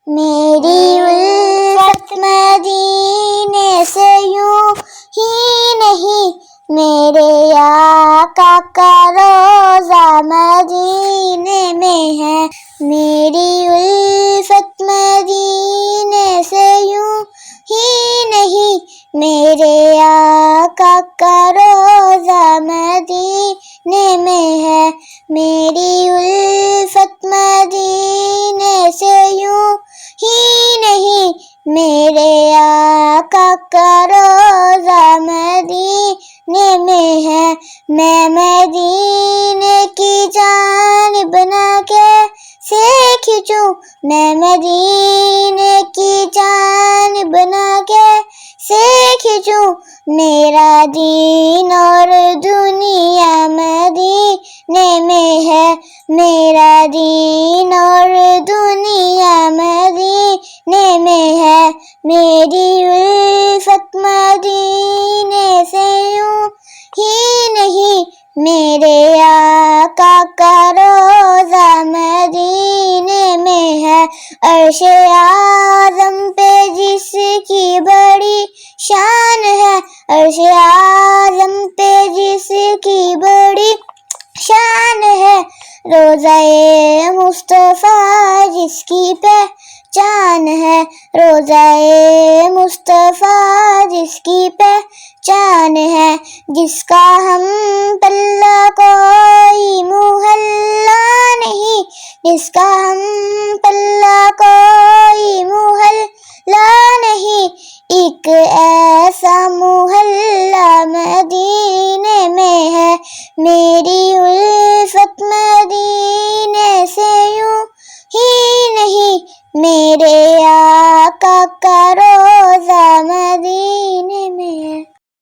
میری الفت مدینے سے یوں ہی نہیں، میرے آقا کا روضہ مدینے میں ہے۔ میری الفت مدینے سے یوں ہی نہیں، میرے آقا کا روضہ مدینے میں ہے۔ میری الفت مدینے سے یوں ہی نہیں، میرے آقا کا روضہ مدینے میں ہے۔ میں مدینے کی جانب نہ کیسے کھنچوں، میں مدینے کی جانب نہ کیسے کھنچوں، میرا دین اور دنیا مدینے میں ہے۔ میرا دین اور دنیا مدینے میں ہے۔ میری الفت مدینے سے یوں ہی نہیں، میرے آقا کا روضہ مدینے میں ہے۔ عرش اعظم پہ جس کی بڑی شان ہے، عرش اعظم پہ جس کی بڑی شان ہے، روضہ مصطفیٰ جس کی پہچان ہے، روضہ مصطفیٰ جس کی پہچان ہے، جس کا ہم پلہ کوئی محلہ نہیں، جس کا ہم پلہ کوئی محلہ نہیں، ایک ایسا محلہ مدینے میں ہے۔ میری الفت مدینے سے یوں ہی نہیں، میرے آقا کا